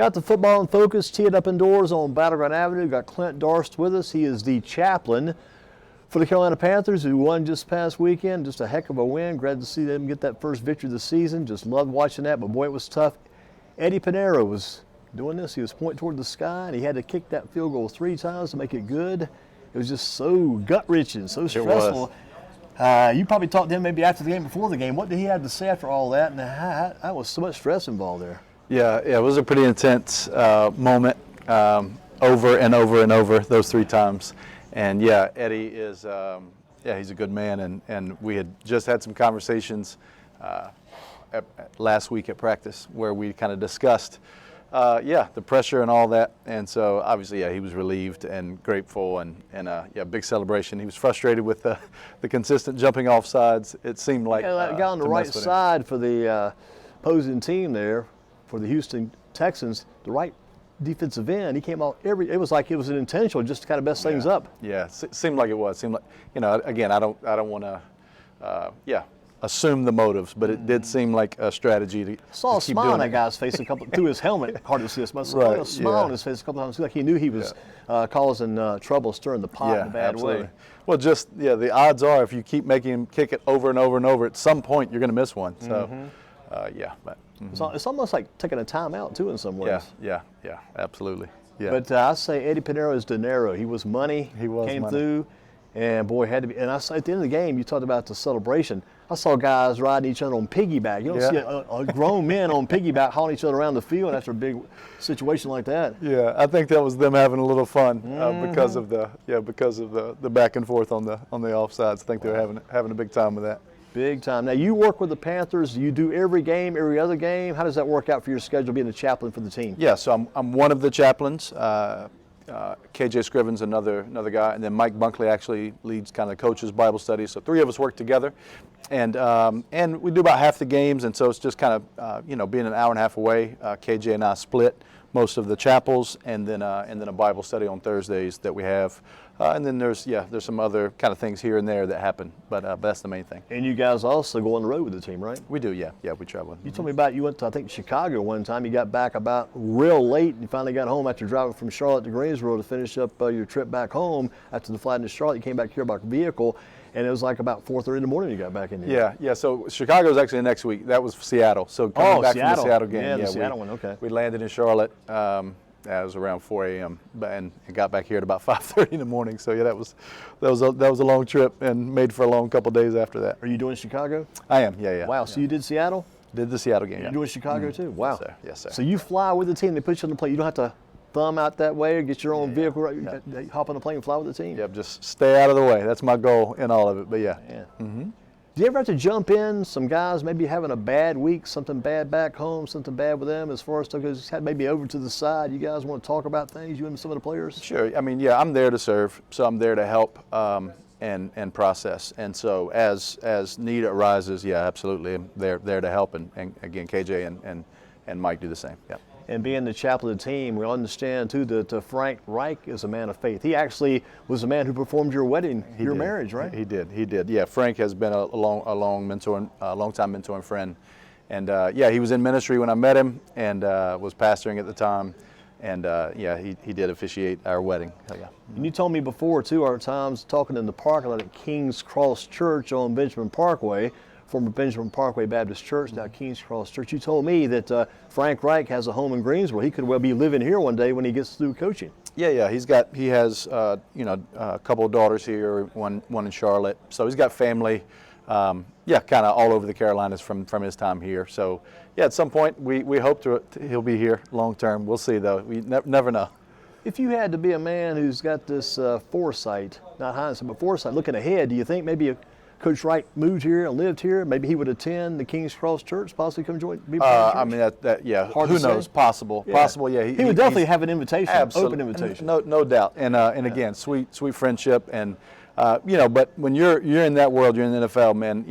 Got the football in focus, teed up indoors on Battleground Avenue. Got Clint Darst with us. He is the chaplain for the Carolina Panthers, who won just past weekend. Just a heck of a win. Glad to see them get that first victory of the season. Just loved watching that, but boy, it was tough. Eddie Pinero was doing this. He was pointing toward the sky, and he had to kick that field goal 3 times to make it good. It was just so gut-wrenching, so stressful. You probably talked to him maybe after the game, before the game. What did he have to say after all that? And that was so much stress involved there. Yeah, it was a pretty intense moment, over and over and over those 3 times. And yeah, Eddie is, he's a good man, and we had just had some conversations last week at practice where we kind of discussed, the pressure and all that. And so obviously, he was relieved and grateful, and big celebration. He was frustrated with the consistent jumping off sides. It seemed like that guy on the right side for the opposing team there, for the Houston Texans, the right defensive end, he came out it was like it was an intentional just to kind of mess things up. Yeah, seemed like it was. Seemed like, again, I don't want to, assume the motives, but it did seem like a strategy to saw a smile on that guy's face through his helmet. Hard to see this, but saw a smile on his face a couple times. Like he knew he was causing trouble, stirring the pot in a bad way. Well, the odds are if you keep making him kick it over and over and over, at some point you're going to miss one. So, but. It's almost like taking a timeout too in some ways. Yeah, absolutely. Yeah. But I say Eddie Pinero is dinero. He was money. He was came money. Through, and boy, had to be. And I saw at the end of the game, you talked about the celebration. I saw guys riding each other on piggyback. You don't see a grown men on piggyback hauling each other around the field after a big situation like that. Yeah, I think that was them having a little fun because of the back and forth on the offsides. I think they were having a big time with that. Big time. Now, you work with the Panthers. You do every game, every other game. How does that work out for your schedule, being a chaplain for the team? Yeah, so I'm one of the chaplains. KJ Scriven's another guy, and then Mike Bunkley actually leads kind of the coaches' Bible study. So 3 of us work together, and we do about half the games, and so it's just kind of being an hour and a half away. KJ and I split most of the chapels, and then a Bible study on Thursdays that we have. And then there's some other kind of things here and there that happen, but that's the main thing. And you guys also go on the road with the team, right? We do, yeah, we travel. You told me about you went to, I think, Chicago one time. You got back about real late, and you finally got home after driving from Charlotte to Greensboro to finish up your trip back home. After the flight into Charlotte, you came back here by vehicle, and it was like about 4:30 in the morning you got back in here. Yeah. So Chicago's actually next week. That was Seattle. So coming back from the Seattle game, yeah, the Seattle one. Okay. We landed in Charlotte. It was around 4 a.m. and got back here at about 5:30 in the morning. So yeah, that was a long trip and made for a long couple of days after that. Are you doing Chicago? I am. Yeah. Wow. So you did Seattle? Did the Seattle game. You're doing Chicago too? Wow. Yes, sir. So you fly with the team. They put you on the plane. You don't have to thumb out that way or get your own vehicle. Right? Hop on the plane and fly with the team. Yep. Just stay out of the way. That's my goal in all of it. But yeah. Do you ever have to jump in? Some guys maybe having a bad week, something bad back home, something bad with them as far as stuff goes, maybe over to the side. You guys want to talk about things, you and some of the players? Sure. I mean, I'm there to serve, so I'm there to help and process. And so as need arises, absolutely, I'm there to help. And again, KJ and Mike do the same. Yeah. And being the chaplain of the team, we understand too that Frank Reich is a man of faith. He actually was the man who performed your wedding, your marriage, right? He did. Yeah, Frank has been a long mentor, a long-time mentor and friend. And he was in ministry when I met him, and was pastoring at the time. And he did officiate our wedding. Yeah. And you told me before too, our times talking in the parking lot at King's Cross Church on Benjamin Parkway, former Benjamin Parkway Baptist Church, now King's Cross Church. You told me that Frank Reich has a home in Greensboro. He could well be living here one day when he gets through coaching. Yeah. He has a couple of daughters here, one in Charlotte. So he's got family, kind of all over the Carolinas from his time here. So at some point we hope he'll be here long term. We'll see though. We never know. If you had to be a man who's got this foresight, not hindsight, but foresight, looking ahead, do you think maybe Coach Wright moved here and lived here, maybe he would attend the King's Cross Church, possibly come join? I mean, who knows? Possible. Yeah. He would definitely have an invitation, open invitation. No doubt. And again, sweet friendship. And but when you're in that world, you're in the NFL, man.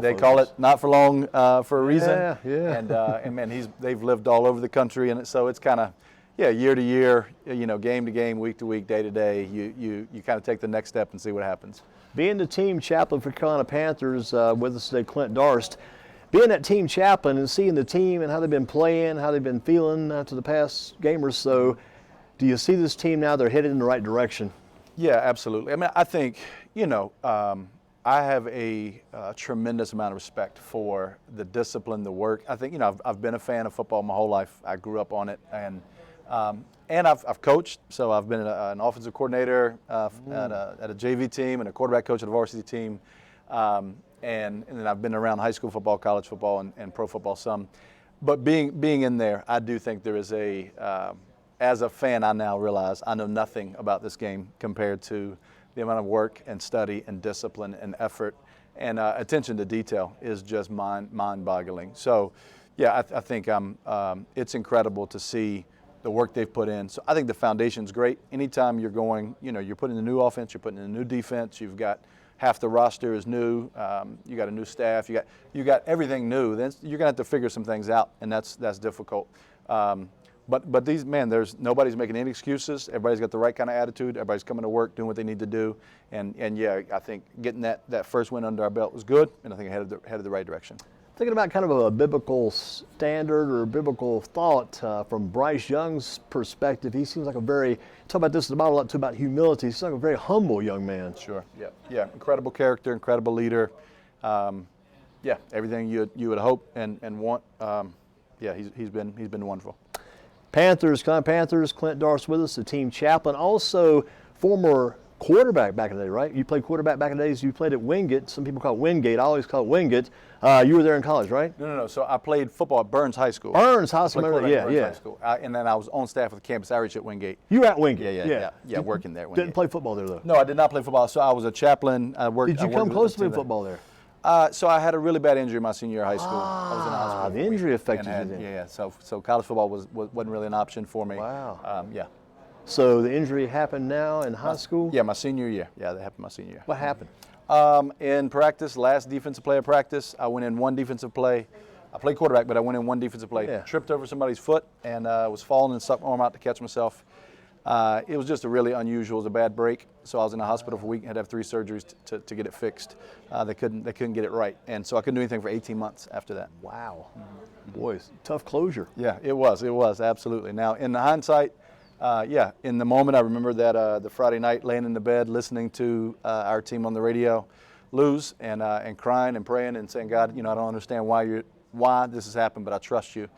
They call it not for long for a reason. Yeah. And man, they've lived all over the country, and so it's kind of year to year, game to game, week to week, day to day. You kind of take the next step and see what happens. Being the team chaplain for Carolina Panthers with us today, Clint Darst. being that team chaplain and seeing the team and how they've been playing, how they've been feeling after the past game or so, do you see this team now they're headed in the right direction? Yeah, absolutely. I mean, I think, I have a tremendous amount of respect for the discipline, the work. I think, I've been a fan of football my whole life. I grew up on it, and I've coached. So I've been an offensive coordinator at a JV team and a quarterback coach at a varsity team. And then I've been around high school football, college football, and pro football some. But being in there, I do think there is as a fan, I now realize I know nothing about this game compared to the amount of work and study and discipline and effort and attention to detail is just mind-boggling. So, yeah, I think it's incredible to see the work they've put in. So I think the foundation's great. Anytime you're going, you're putting in a new offense, you're putting in a new defense, you've got half the roster is new, you got a new staff, you got everything new. Then you're gonna have to figure some things out, and that's difficult. But these nobody's making any excuses. Everybody's got the right kind of attitude. Everybody's coming to work, doing what they need to do, and yeah, I think getting that first win under our belt was good, and I think headed the right direction. Thinking about kind of a biblical standard or a biblical thought from Bryce Young's perspective, he seems like talk about this in the Bible a lot too, about humility. He's like a very humble young man. Sure, yeah, incredible character, incredible leader. Everything you would hope and want. He's been wonderful. Panthers, Clint Darst with us, the team chaplain, also former quarterback back in the day, right? You played quarterback back in the days. You played at Wingate. Some people call it Wingate. I always call it Wingate. You were there in college, right? No. So I played football at Burns High School. Burns High School, yeah. High School. And then I was on staff with the campus outreach at Wingate. You were at Wingate? Yeah, working there at Wingate. Didn't play football there, though? No, I did not play football. So I was a chaplain. Did you come close to playing football there? So I had a really bad injury my senior year of high school. I was in the hospital. The injury affected you then. Yeah. So college football wasn't really an option for me. Wow. Yeah. So the injury happened now in high school? Yeah, my senior year. Yeah, that happened my senior year. What happened? In practice, last defensive play of practice, I went in one defensive play. I played quarterback, but I went in one defensive play. Yeah. Tripped over somebody's foot and was falling and stuck my arm out to catch myself. It was just a really unusual, it was a bad break. So I was in the hospital for a week and had to have 3 surgeries to get it fixed. They couldn't get it right. And so I couldn't do anything for 18 months after that. Wow. Boy, tough closure. Yeah, it was, absolutely. Now, in the hindsight, in the moment, I remember that the Friday night laying in the bed listening to our team on the radio lose and crying and praying and saying, God, I don't understand why this has happened, but I trust you.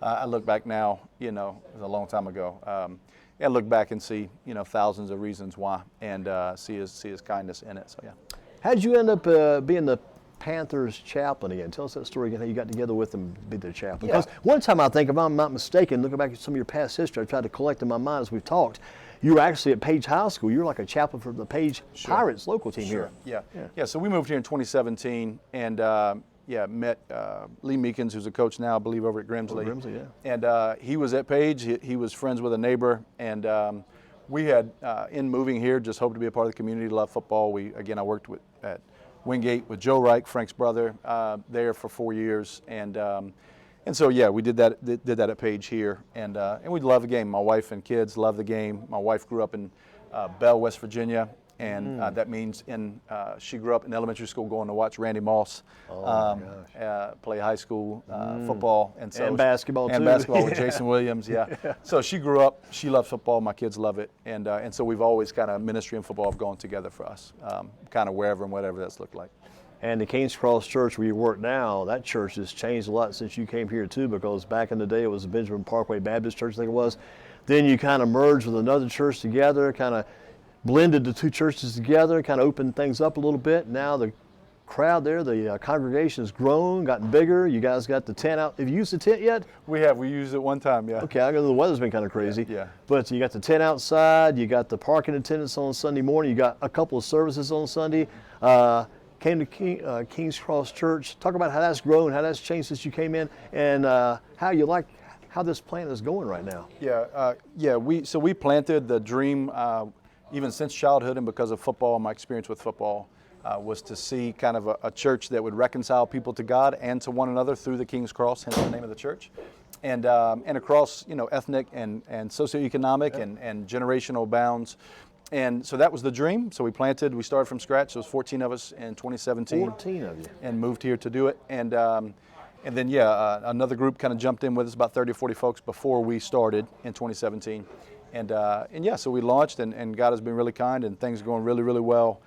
I look back now, it was a long time ago. I look back and see, thousands of reasons why, and see his kindness in it. So yeah. How did you end up being the Panthers chaplain again? Tell us that story again, how you got together with them to be their chaplain. Because one time I think, if I'm not mistaken, looking back at some of your past history, I tried to collect in my mind as we've talked, you were actually at Page High School. You were like a chaplain for the Page Pirates local team here. Yeah, so we moved here in 2017 and met Lee Meekins, who's a coach now, I believe, over at Grimsley. Grimsley, yeah. And he was at Page. He was friends with a neighbor, and we had, in moving here, just hoped to be a part of the community, love football. I worked at Wingate with Joe Reich, Frank's brother, there for 4 years, and so we did that at Page here, and we love the game. My wife and kids love the game. My wife grew up in Bell, West Virginia, and that means she grew up in elementary school going to watch Randy Moss play high school football, and basketball and too. basketball with Jason Williams. Yeah. So she grew up. She loves football. My kids love it, and so we've always kind of ministry and football have gone together for us, kind of wherever and whatever that's looked like. And the Kings Cross Church where you work now, that church has changed a lot since you came here too, because back in the day it was the Benjamin Parkway Baptist Church, I think it was. Then you kind of merged with another church together, kind of blended the two churches together, kind of opened things up a little bit. Now the crowd there, the congregation has grown, gotten bigger. You guys got the tent out. Have you used the tent yet? We have. We used it one time, yeah. Okay, I know the weather's been kind of crazy. Yeah. But you got the tent outside, you got the parking attendants on Sunday morning, you got a couple of services on Sunday. Came to Kings Cross Church. Talk about how that's grown, how that's changed since you came in, and how you like how this plant is going right now. We planted the dream even since childhood, and because of football, my experience with football was to see kind of a church that would reconcile people to God and to one another through the King's Cross, hence the name of the church, and across ethnic and socioeconomic and generational bounds. And so that was the dream. So we started from scratch. There was 14 of us in 2017. 14 of you. And moved here to do it. And And then, another group kind of jumped in with us, about 30 or 40 folks before we started in 2017. And so we launched, and God has been really kind, and things are going really, really well.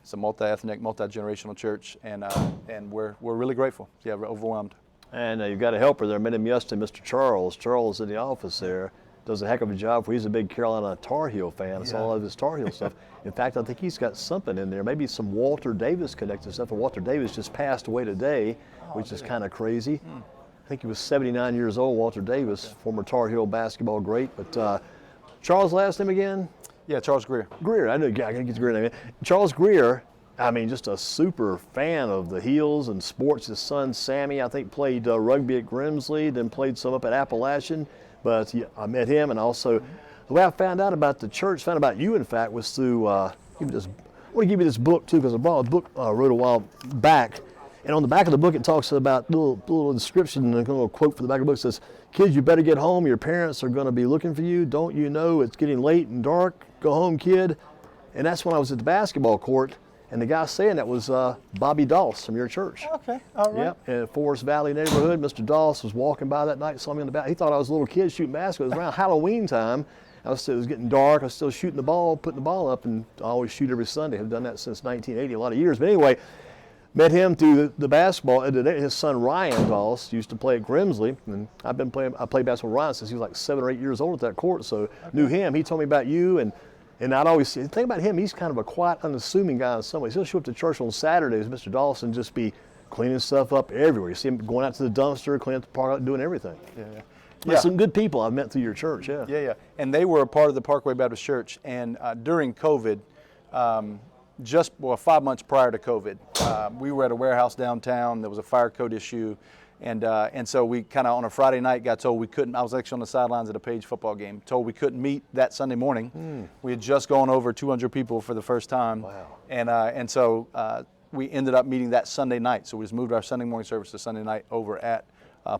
It's a multi-ethnic, multi-generational church, and we're really grateful. Yeah, we're overwhelmed. And you've got a helper there. I met him yesterday, Mr. Charles. Charles in the office there does a heck of a job. He's a big Carolina Tar Heel fan. I saw all of his Tar Heel stuff. In fact, I think he's got something in there, maybe some Walter Davis connected stuff. And Walter Davis just passed away today, which is kind of crazy. I think he was 79 years old, Walter Davis, former Tar Heel basketball great. But Charles' last name again? Yeah, Charles Greer. Greer, I knew, I gotta get the Greer name. Charles Greer, I mean, just a super fan of the Heels and sports. His son, Sammy, I think played rugby at Grimsley, then played some up at Appalachian. But I met him, and also the way I found out about the church, found out about you, in fact, was through, I want to give you this book, too, because I bought a book I wrote a while back. And on the back of the book, it talks about little description and a little quote from the back of the book. It says, "Kids, you better get home. Your parents are going to be looking for you. Don't you know it's getting late and dark? Go home, kid." And that's when I was at the basketball court, and the guy saying that was Bobby Darst from your church. Okay, all right. Yep, in Forest Valley neighborhood. Mr. Darst was walking by that night, saw me in the back. He thought I was a little kid shooting basketball. It was around Halloween time. It was getting dark. I was still shooting the ball, putting the ball up, and I always shoot every Sunday. I've done that since 1980, a lot of years. But anyway, met him through the basketball. His son Ryan Darst used to play at Grimsley, and I played basketball with Ryan since he was like 7 or 8 years old at that court. So knew him. He told me about you, and I'd always the thing about him. He's kind of a quiet, unassuming guy in some ways. He'll show up to church on Saturdays, Mr. Darst, and just be cleaning stuff up everywhere. You see him going out to the dumpster, cleaning up the park lot, doing everything. Yeah. Some good people I've met through your church. Yeah. And they were a part of the Parkway Baptist Church, and during COVID. 5 months prior to COVID, we were at a warehouse downtown. There was a fire code issue, and so we kind of on a Friday night got told we couldn't. I was actually on the sidelines at a Page football game. Told we couldn't meet that Sunday morning. We had just gone over 200 people for the first time. Wow. And so we ended up meeting that Sunday night. So we just moved our Sunday morning service to Sunday night over at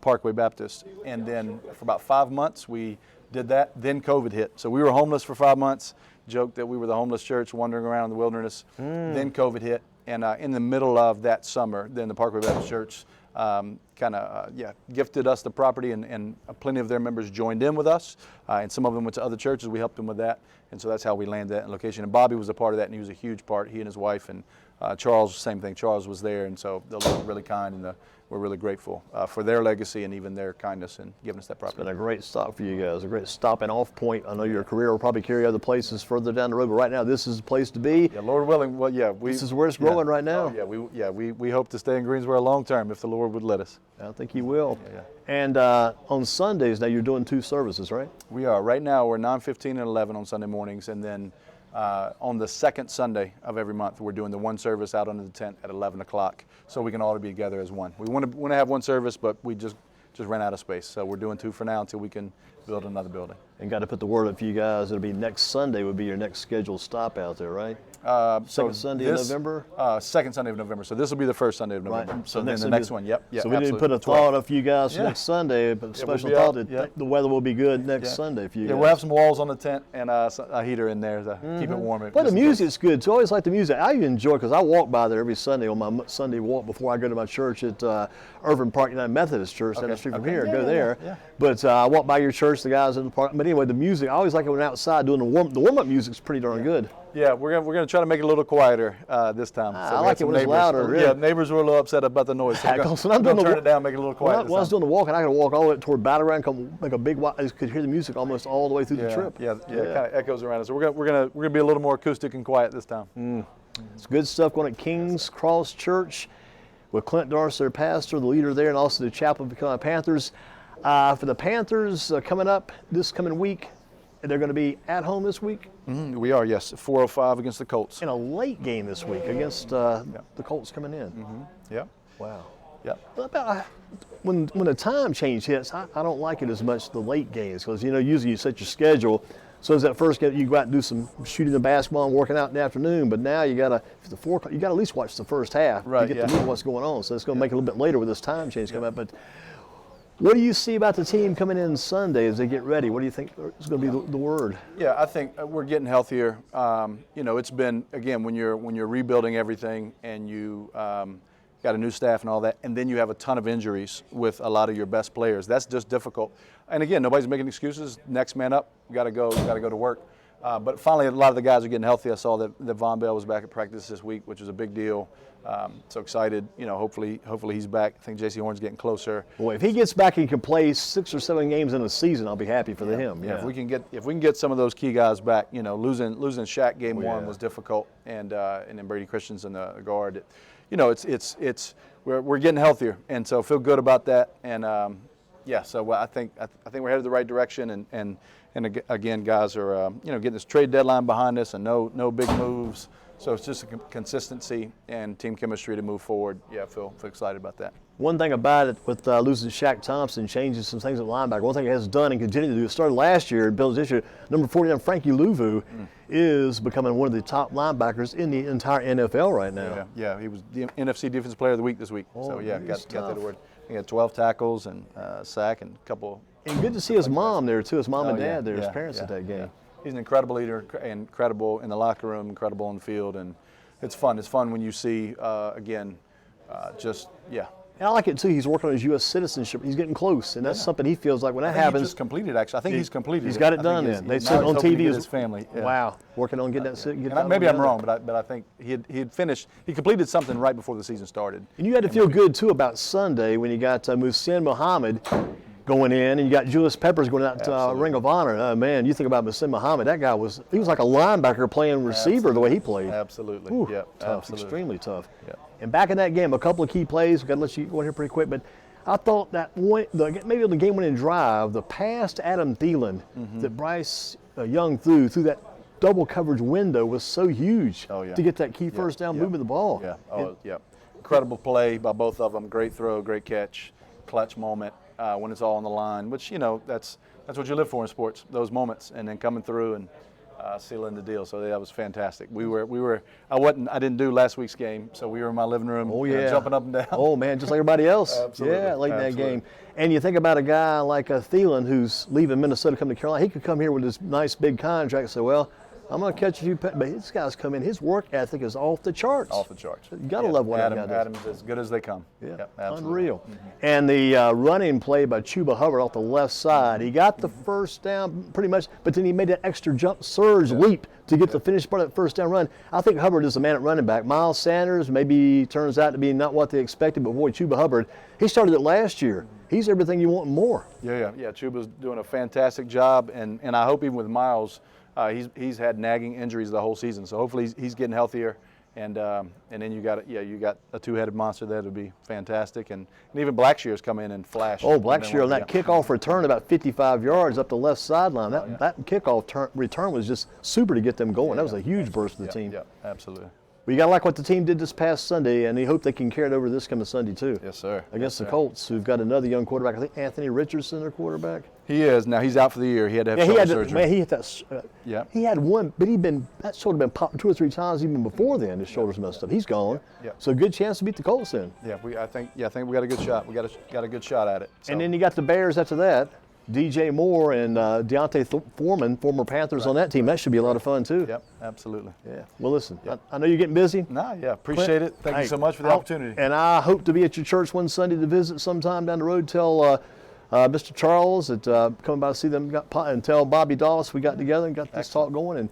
Parkway Baptist, and then for about 5 months we did that. Then COVID hit, so we were homeless for 5 months. Joked that we were the homeless church wandering around in the wilderness. Then COVID hit, and in the middle of that summer, then the Parkway Baptist Church gifted us the property, and plenty of their members joined in with us, and some of them went to other churches. We helped them with that, and so that's how we landed that location. And Bobby was a part of that, and he was a huge part. He and his wife, and Charles, same thing. Charles was there, and so the Lord was really kind, and we're really grateful for their legacy and even their kindness in giving us that property. It's been a great stop for you guys, a great stopping off point. I know your career will probably carry other places further down the road, but right now this is the place to be. Yeah, Lord willing. Well, yeah, this is where it's growing right now. We hope to stay in Greensboro long term if the Lord would let us. I think He will. Yeah. And on Sundays now you're doing 2 services, right? We are. Right now we're 9:15 and 11 on Sunday mornings, and then on the second Sunday of every month we're doing the one service out under the tent at 11 o'clock, so we can all be together as one. We want to have one service, but we just ran out of space, so we're doing 2 for now until we can build another building. And got to put the word up for you guys. It'll be next Sunday would be your next scheduled stop out there, right? Second Sunday of November? Second Sunday of November. So this will be the first Sunday of November. Right. So then the next one, yep. So we didn't put a thought up for you guys for next Sunday, but special thought that the weather will be good next Sunday for you guys. We'll have some walls on the tent and a heater in there to keep it warm. But the music's good too. I always like the music. I enjoy it because I walk by there every Sunday on my Sunday walk before I go to my church at Irvin Park United Methodist Church down the street from here. Go there. Yeah. But I walk by your church, the guys in the park. But anyway, the music, I always like it when outside doing the warm-up music's pretty darn good. Yeah, we're gonna try to make it a little quieter this time. So I like it when it's louder. Really. Yeah, neighbors were a little upset about the noise. So I'm going to turn it down, make it a little quieter. When I was doing the walking, I could walk all the way toward Battleground, come make a big. I could hear the music almost all the way through the trip. Yeah, it kind of echoes around us. So we're gonna be a little more acoustic and quiet this time. It's good stuff going at King's Cross Church with Clint Darst, their pastor, the leader there, and also the chaplain for the Carolina Panthers. For the Panthers coming up this coming week, they're going to be at home this week. We are, yes, 4:05 against the Colts. In a late game this week against the Colts coming in. Yeah. Wow. Yeah. When the time change hits, I don't like it as much, the late games, because usually you set your schedule. So as that first game, you go out and do some shooting the basketball and working out in the afternoon. But now you gotta at least watch the first half to get to know what's going on. So it's going to make it a little bit later with this time change coming up. But what do you see about the team coming in Sunday as they get ready? What do you think is going to be the word? Yeah, I think we're getting healthier. It's been, again, when you're rebuilding everything and you got a new staff and all that, and then you have a ton of injuries with a lot of your best players. That's just difficult. And again, nobody's making excuses. Next man up, got to go to work. But finally, a lot of the guys are getting healthy. I saw that Von Bell was back at practice this week, which was a big deal. So excited. Hopefully he's back. I think J.C. Horn's getting closer. Boy, if he gets back and can play 6 or 7 games in a season, I'll be happy for him. Yeah. If we can get some of those key guys back, losing Shaq game 1 was difficult, and then Brady Christensen the guard. We're getting healthier, and so feel good about that. And so I think we're headed the right direction, and again, guys are getting this trade deadline behind us, and no big moves. So it's just a consistency and team chemistry to move forward. Yeah, I feel excited about that. One thing about it with losing Shaq Thompson changes some things at linebacker. One thing it has done and continued to do, it started last year and built this year, number 49, Frankie Louvu, is becoming one of the top linebackers in the entire NFL right now. Yeah, he was the NFC Defensive Player of the Week this week. Oh, so yeah, got that award. He had 12 tackles and sack and a couple. And good to see his mom there too, his mom and dad there, his parents at that game. Yeah. He's an incredible leader, incredible in the locker room, incredible on the field, and it's fun. It's fun when you see, And I like it too. He's working on his U.S. citizenship. He's getting close, and that's something he feels like when that happens. He just completed, actually. I think he's completed. He's got it done. Then they said on TV his family. Yeah. Wow, working on getting that. Maybe I'm wrong, but I think he had finished. He completed something right before the season started. And you had to feel good too about Sunday when you got Muhsin Muhammad going in, and you got Julius Peppers going out to Ring of Honor. Oh, man, you think about Muhsin Muhammad, that guy was like a linebacker playing receiver the way he played. Absolutely. Ooh, tough, absolutely. Extremely tough. Yep. And back in that game, a couple of key plays. We've got to let you go in here pretty quick, but I thought that maybe on the game-winning drive, the pass to Adam Thielen that Bryce Young threw that double coverage window was so huge to get that key first down, moving the ball. Yeah. Incredible play by both of them. Great throw, great catch, clutch moment. When it's all on the line, which that's what you live for in sports, those moments, and then coming through and sealing the deal. So that was fantastic. I didn't do last week's game, so we were in my living room, jumping up and down. Oh man, just like everybody else. Absolutely. Yeah, late in that game. And you think about a guy like Thielen who's leaving Minnesota, coming to Carolina. He could come here with this nice big contract and say, well, I'm going to catch a few, but this guy's come in. His work ethic is off the charts. Off the charts. You got to love what that guy does. Adam's as good as they come. Yeah, absolutely. Unreal. And the running play by Chuba Hubbard off the left side. He got the first down pretty much, but then he made that extra jump surge leap to get the finish part of that first down run. I think Hubbard is the man at running back. Miles Sanders maybe turns out to be not what they expected, but boy, Chuba Hubbard, he started it last year. He's everything you want and more. Yeah. Chuba's doing a fantastic job, and I hope even with Miles, he's had nagging injuries the whole season, so hopefully he's getting healthier, and then you got a two-headed monster there to be fantastic, and even Blackshear's come in and flash. Oh, Blackshear on that kickoff return about 55 yards up the left sideline. That kickoff return was just super to get them going. That was a huge burst for the team. Yeah, absolutely. Well, you got to like what the team did this past Sunday, and you hope they can carry it over this coming Sunday too. Yes, sir. Against the Colts, who've got another young quarterback. I think Anthony Richardson, their quarterback. He is. Now he's out for the year. He had to have shoulder surgery. Man, he hit that. He had one, but that shoulder been popped 2 or 3 times even before then. His shoulder's messed up. He's gone. So good chance to beat the Colts then. I think we got a good shot. We got a good shot at it. So. And then you got the Bears after that. DJ Moore and Deontay Foreman, former Panthers on that team. That should be a lot of fun too. Yep, absolutely. Yeah. Well, listen, I know you're getting busy. Appreciate it. Thank you so much for the opportunity. And I hope to be at your church one Sunday to visit sometime down the road. Tell Mr. Charles that coming by to see them, and tell Bobby Doss we got together and got this talk going. And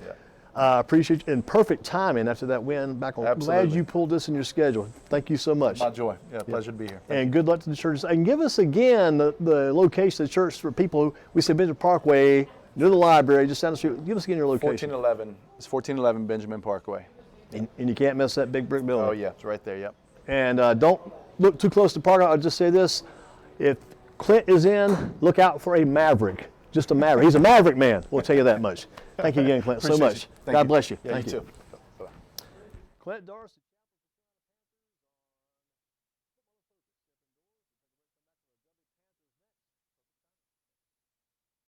appreciate you. And perfect timing after that win back on. Absolutely. Glad you pulled this in your schedule. Thank you so much. My joy. Pleasure to be here. And good luck to the churches. And give us again the location of the church for people who we say Benjamin Parkway, near the library, just down the street. Give us again your location. 1411. It's 1411 Benjamin Parkway. And you can't miss that big brick building. Oh yeah, it's right there. Yep. And don't look too close to the park. I'll just say this: if Clint is in, look out for a maverick. Just a maverick. He's a maverick man. We'll tell you that much. Thank you again, Clint, so much. God bless you. Yeah, Thank you you. too. Clint Darst.